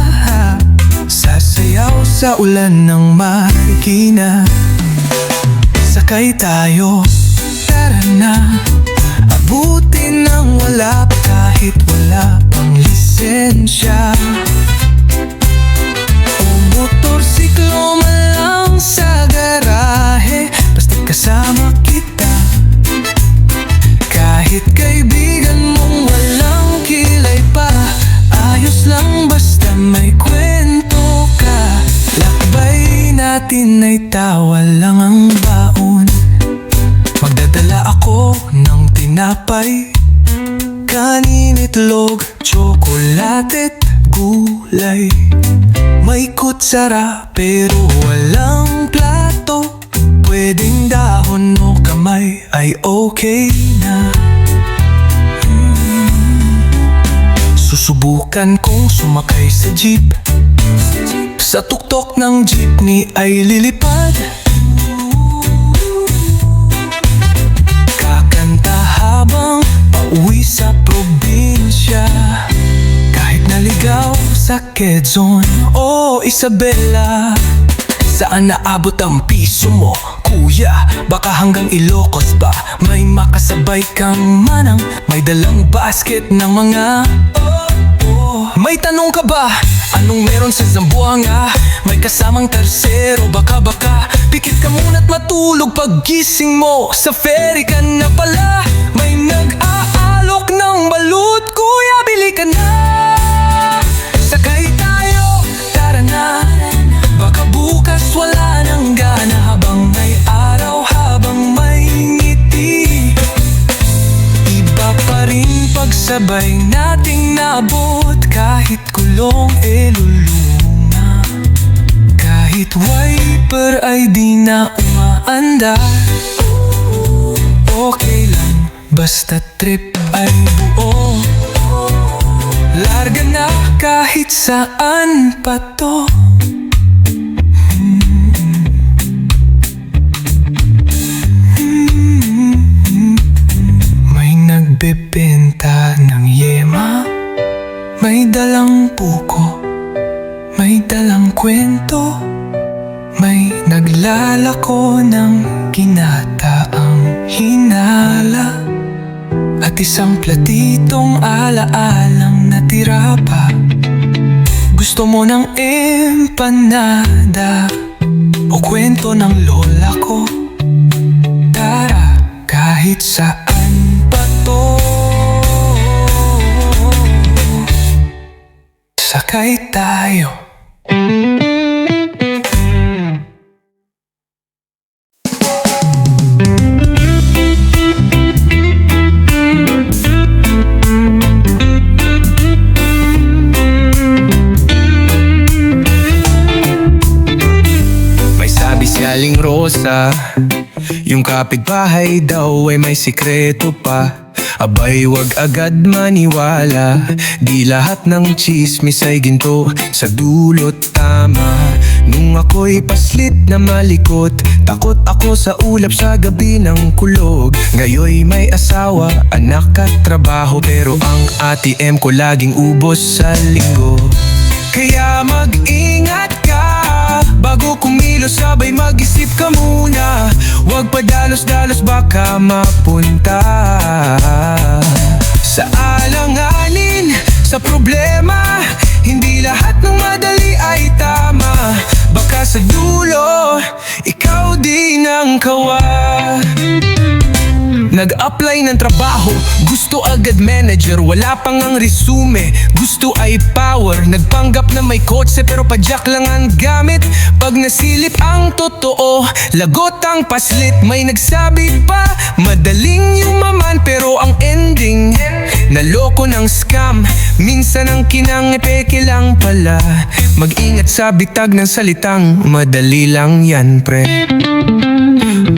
sasayaw sa ulan ng Marikina. Sakay tayo, tara na, abutin ng wala kahit wala pang lisensya. O motorsiklo man lang sa garahe, basta't kasama kita. Kahit kaibigan mong walang kilay pa, ayos lang basta may kwento ka. Lakbay natin ay tawa lang ang baon. Magdadala ako ng tinapay, kanin, itlog, tsokolate't gulay. May kutsara pero walang plato, pwedeng dahon o kamay ay okay na. Susubukan kong sumakay sa jeep, sa tuktok ng jeepney ay lilipad. Kakanta habang pauwi sa probinsya, kahit naligaw sa Quezon o Isabela. Saan naabot ang piso mo, kuya? Baka hanggang Ilocos ba? May makasabay kang manang, may dalang basket ng mga May tanong ka ba? Anong meron sa Zamboanga? May kasamang tersero, baka pikit ka muna't matulog. Paggising mo, sa ferry ka na pala. May nag-aalok ng balut, kuya, bili ka na. Sakay tayo, tara na, baka bukas wala nang gana. Habang may araw, habang may ngiti, iba pa rin pagsabay nating nabot. Kahit kulong lulunga, kahit wiper ay di na umaandar. Okay lang, basta trip ay buo. Larga na kahit saan pa to. dalang buko, may dalang kwento, may naglalako ng ginataang hinala, at isang platitong alaalang natira pa. Gusto mo ng empanada o kwento ng lola ko? Tara, kahit saan pa to, sakay tayo. May sabi si Aling Rosa, yung kapitbahay daw ay may sikreto pa. Abay, wag agad maniwala, di lahat ng chismis ay ginto, sa dulot tama. Nung ako'y paslit na malikot, takot ako sa ulap sa gabi ng kulog. Ngayoy may asawa, anak at trabaho, pero ang ATM ko laging ubos sa linggo. Kaya mag-ingat ka, bago kumilos sabay mag-isip ka muna. Huwag padalos-dalos baka mapunta sa alanganin, sa problema. Hindi lahat ng madali ay tama, baka sa dulo ikaw din ang kawa. Nag-apply ng trabaho, gusto agad manager, wala pang ang resume, gusto ay power. Nagpanggap na may kotse pero padyak lang ang gamit. Pag nasilip ang totoo, lagot ang paslit. May nagsabi pa, madaling yumaman, pero ang ending, naloko ng scam. Minsan ang kinang epeke lang pala. Mag-ingat sa bitag ng salitang, madali lang yan pre.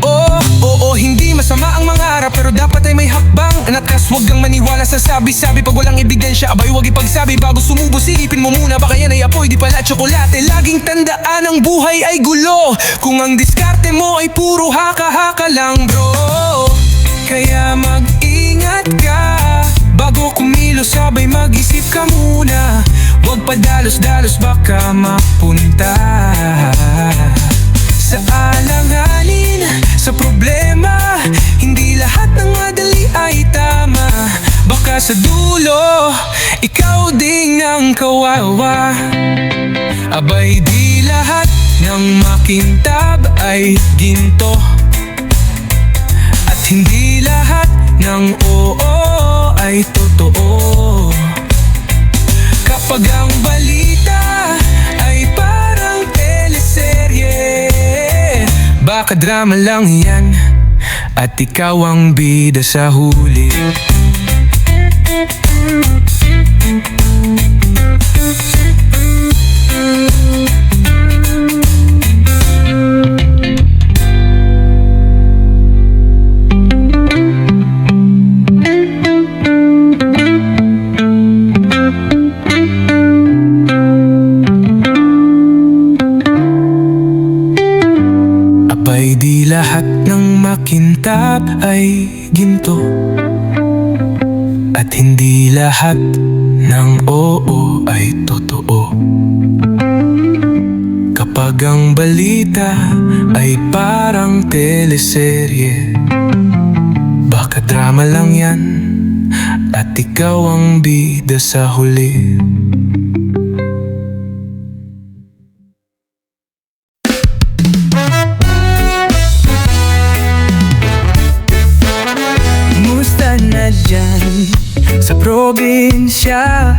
Oo, hindi masama ang mga harap, pero dapat ay may hakbang. Anakas, wag kang maniwala sa sabi-sabi. Pag walang ebidensya, abay wag ipagsabi. Bago sumubo, silipin mo muna, baka yan ay apoy, di pala tsokolate. Laging tandaan ang buhay ay gulo, kung ang diskarte mo ay puro haka-haka lang bro. Kaya mag-ingat ka, bago kumilos sabay mag-isip ka muna. Wag padalos-dalos baka mapunta sa alanganin, sa problema. Hindi lahat ng madali ay tama, baka sa dulo ikaw din ang kawawa. Abay di lahat ng makintab ay ginto, at hindi lahat ng oo ay totoo. Kapag ang balita ay parang teleserye, baka drama lang yan, at ikaw ang bida sa huli. Abay di lahat ng makintab ay ginto, at hindi lahat ng oo ay totoo. Kapag ang balita ay parang teleserye, baka drama lang yan, at ikaw ang bida sa huli. Sa probinsya,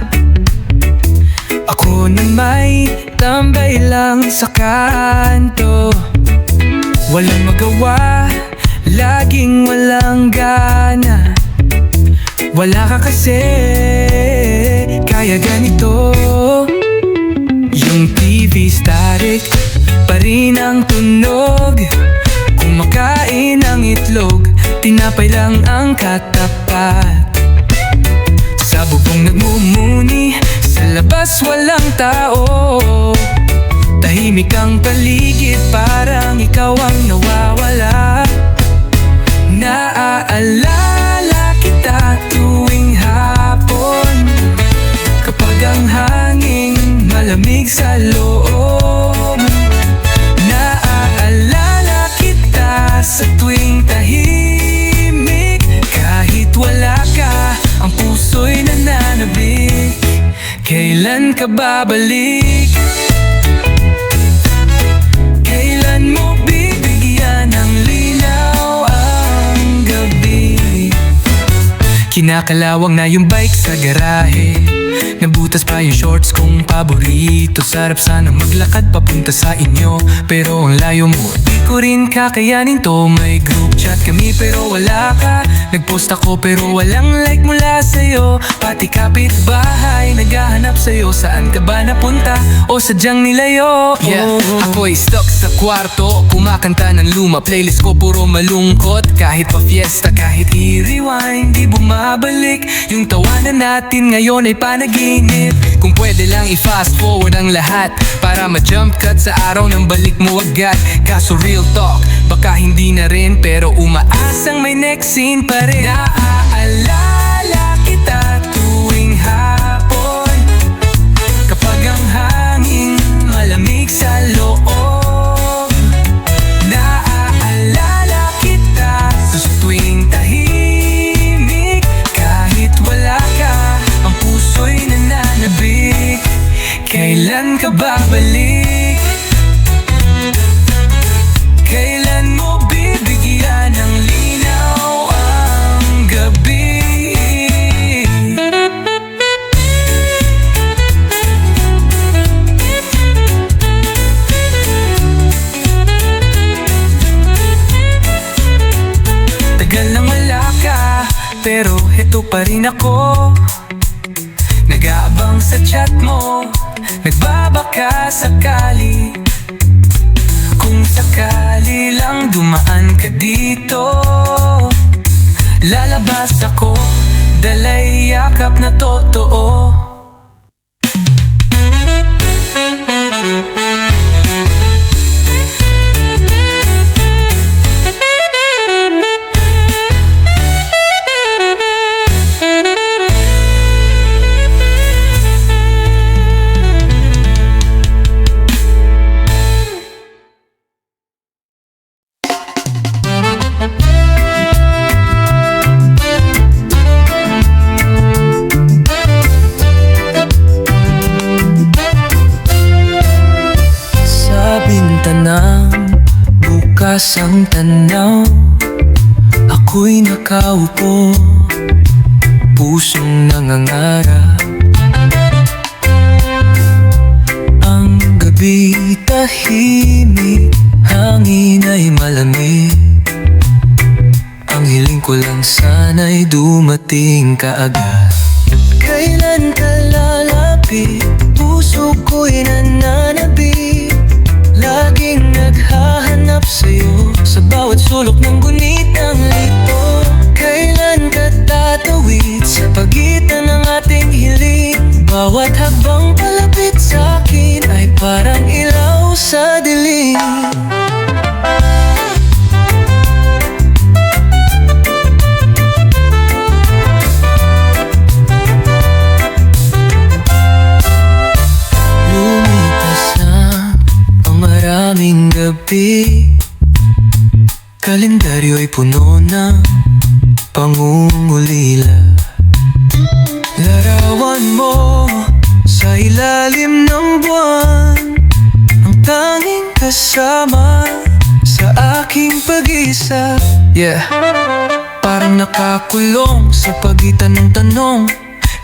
ako na may tambay lang sa kanto. Walang magawa, laging walang gana. Wala ka kasi, kaya ganito. Yung TV static pa rin ang tunog. Kumakain ng itlog, tinapay lang ang katapat. Sa bubong nagmumuni, sa labas walang tao. Tahimik ang paligid, parang ikaw ang nawawala. Naaalala kita tuwing hapon, kapag ang ka babalik? Kailan mo bibigyan ng linaw ang gabi? Kinakalawang na yung bike sa garahe, nabutas pa yung shorts kong paborito. Sarap sana maglakad papunta sa inyo, pero ang layo mo, di ko rin kakayanin to. May group chat kami pero wala ka. Nagpost ako pero walang like mula sa'yo. Pati kapitbahay naghahanap sa'yo. Saan ka ba napunta o sadyang nilayo? Ako'y stuck sa kwarto, kumakanta ng luma. Playlist ko puro malungkot. Kahit pa fiesta, kahit i-rewind, di bumabalik. Yung tawanan natin ngayon ay panaginip. Kung pwede lang i-fast forward ang lahat, para ma-jump cut sa araw ng balik mo agad. Kaso real talk, baka hindi na rin, pero umaasang may next scene pa rin. Naaalala kita tuwing hapon, kapag ang hangin malamig sa loob. Naaalala kita sa tuwing tahimik, kahit wala ka, ang puso'y nananabik. Kailan ka babalik? Kailan mo bibigyan ng linaw ang gabi? Tagal nang wala ka, pero heto pa rin ako. Nag-aabang sa chat mo, nagbabaka sakali. Kung sakali lang dumaan ka dito, lalabas ako, dalay yakap na totoo. Bukas ang tanaw, ako'y nakaupo, pusong nangangarap. Ang gabi tahimik, hangin ay malamig. Ang hiling ko lang sana'y dumating kaagad. Kailan ka lalapit, puso ko'y nananabik. Laging naghahanap sa'yo, sa bawat sulok ng gunitang lito. Kailan ka tatawid sa pagitan ng ating hiling? Bawat habang palapit sa'kin ay parang ilaw sa dilim. Maraming gabi, kalendaryo'y puno ng pangungulila. Larawan mo sa ilalim ng buwan, ang tanging kasama sa aking pag-iisa. Parang nakakulong sa pagitan ng tanong,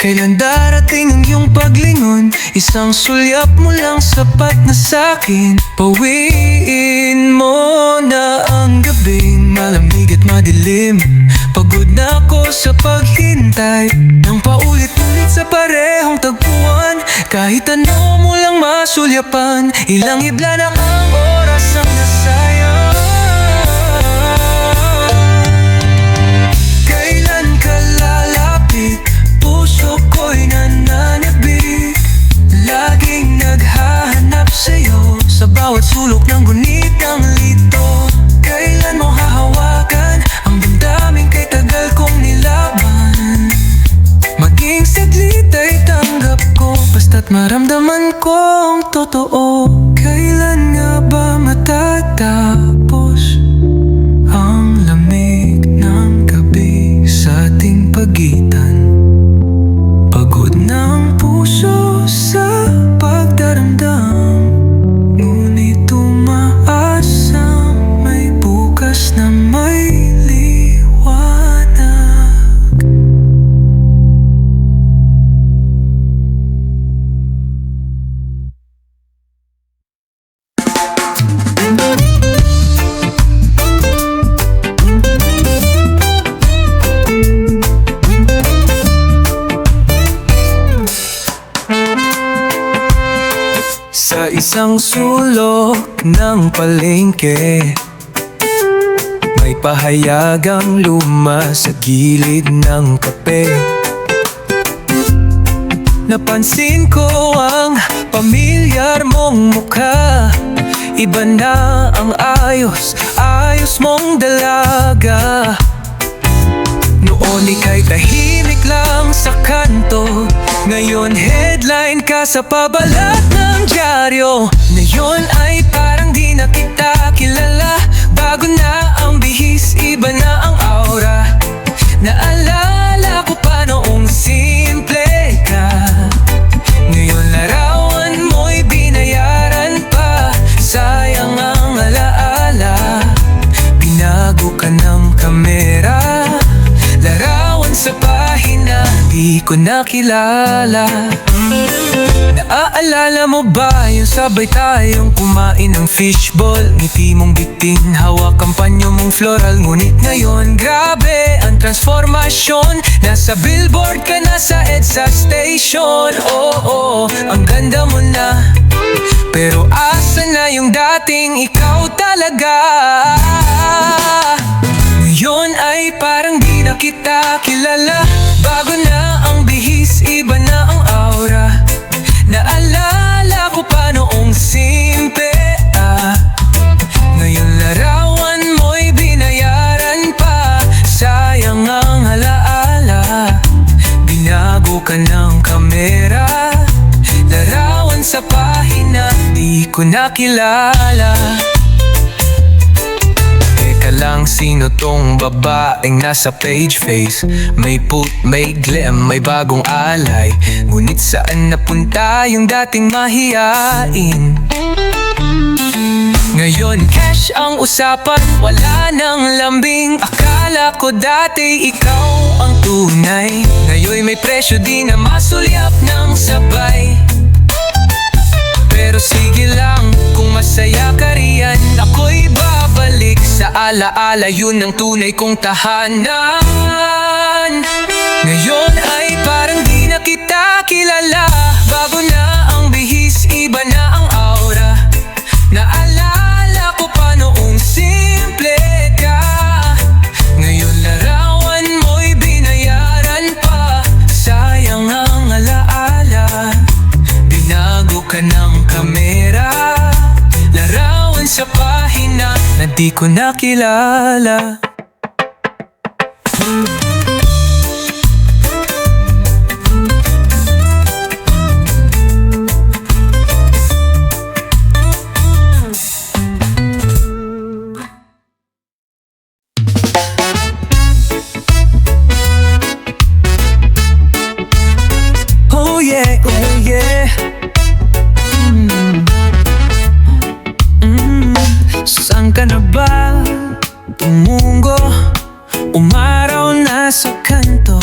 kailan darating ang iyong paglingon? Isang sulyap mo lang sapat na sa'kin. Pawiin mo na ang gabing malamig at madilim. Pagod na ako sa paghintay ng paulit-ulit sa parehong tagpuan. Kahit ano mo lang masulyapan, ilang hibla na ang oras ang nasayang. Kailan ka lalapit, puso ko'y nananabik. Laging naghahanap sa'yo, sa bawat sulok ng gunitang lito. Kailan mo hahawakan ang damdamin kay tagal kong nilaban? Maging saglit ay tanggap ko, basta't maramdaman kong totoo. Kailan nga ba matatapos ang lamig ng gabi sa ating pagitan? Pagod ng puso sa isang sulok ng palengke, may pahayagang luma sa gilid ng kape. Napansin ko ang pamilyar mong mukha, iba na ang ayos mong dalaga. Noon ika'y tahimik lang sa kanto, ngayon headline ka sa pabalat ng dyaryo. Ngayon ay parang di na kita kilala, bago na ang bihis, iba na ang aura. Naalala ko pa noong simple ka, ngayon larawan mo'y binayaran pa. Sayang ang alaala, binago ka ng kamera, larawan sa pahina, di ko nakilala. Naaalala mo ba yung sabay tayong kumain ng fishball? Ngiti mong bitin, hawak ang panyo mong floral. Ngunit ngayon, grabe ang transformasyon, nasa billboard ka na sa EDSA station. Oo, ang ganda mo na, pero asa na yung dating ikaw talaga? Ngayon ay parang di na kita kilala, bago na ang bihis, iba na ang aura. Naalala ko pa noong simple ngayon larawan mo'y binayaran pa. Sayang ang alaala, binago ka ng kamera, larawan sa pahina, di ko nakilala. Lang, sino tong babaeng nasa page face? May put, may glam, may bagong alay. Ngunit saan napunta yung dating mahiyain? Ngayon cash ang usapan, wala nang lambing. Akala ko dati ikaw ang tunay, ngayon may presyo di na masulyap ng sabay. Pero sige lang, kung masaya ka riyan, ako'y babalik sa alaala, yun ang tunay kong tahanan. Ngayon ay parang di na kita kilala, bago na ang bihis, iba na ang aura. Naalala ko pa noong simple ka, ngayon larawan mo'y binayaran pa. Sayang ang alaala, binago ka ng kamera, larawan sa pahina na di ko nakilala. Oh yeah, oh yeah. Saan ka na ba tumungo? Umaraw na sa kanto,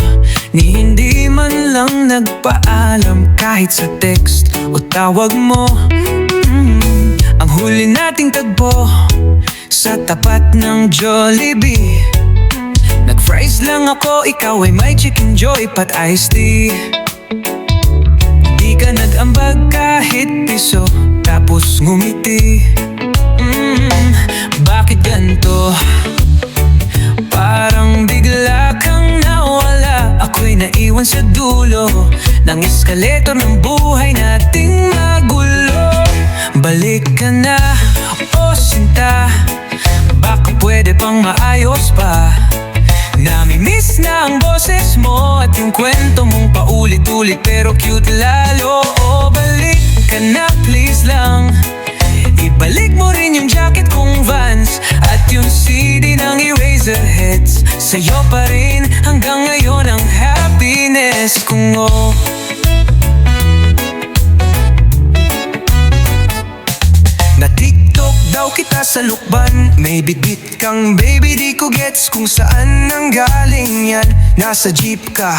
ni hindi man lang nagpaalam kahit sa text o tawag mo. Ang huli nating tagpo sa tapat ng Jollibee, nag-fries lang ako, ikaw ay may chicken joy pat iced tea. Di ka nag-ambag kahit piso, tapos ngumiti. Bakit ganito? Parang bigla kang nawala, ako'y naiwan sa dulo ng eskalator ng buhay nating magulo. Balik ka na, o sinta, baka pwede pang maayos pa. Nami-miss na ang boses mo at yung kwento mong paulit-ulit pero cute lalo. O balik ka na please lang, ibalik mo rin yung jacket kong Vans at yung CD ng Eraserheads. Sa'yo pa rin hanggang ngayon ang happiness kong oh. Na-TikTok daw kita sa lukban, may bitbit kang baby, di ko gets kung saan nang galing yan. Nasa jeep ka,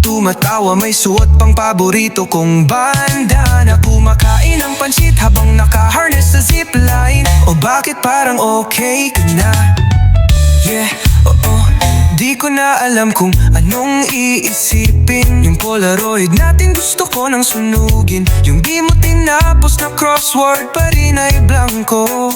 tumatawa, may suot pang paborito kong banda, na kumakain ng pansit habang naka-harness sa zipline. O bakit parang okay ka na? Yeah, oo, di Di ko na alam kung anong iisipin. Yung Polaroid natin gusto ko nang sunugin. Yung di mo tinapos na crossword pa rin ay blanco.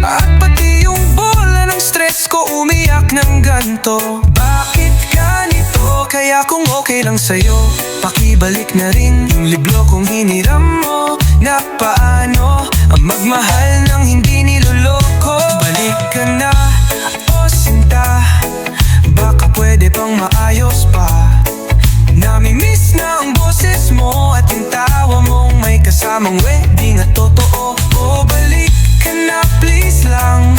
At pati yung bola ng stress ko umiyak ng ganto. Bakit ganito? Kaya kung okay lang sa'yo, pakibalik na rin yung libro kong hiniram mo. Na paano ang magmahal ng hindi niloloko. Balik ka na, o sinta, baka pwede pang maayos pa. Nami-miss na ang boses mo at yung tawa mong may kasamang wedding at totoo. O balik ka na please lang,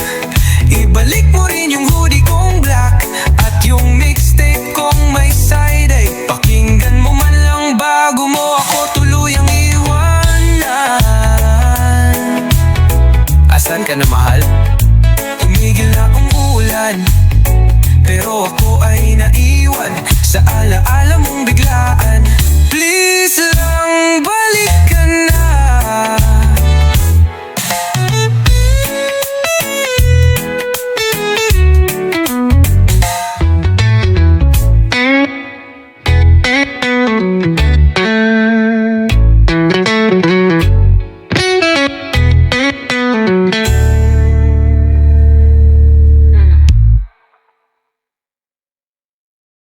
ibalik mo rin yung hoodie kong black at yung mixtape kong may side A. Pakinggan mo man lang bago mo ako tuluyang iwanan. Asan ka na mahal? Tumigil na ang ulan, pero ako ay naiwan sa alaala mong biglaan. Please lang balik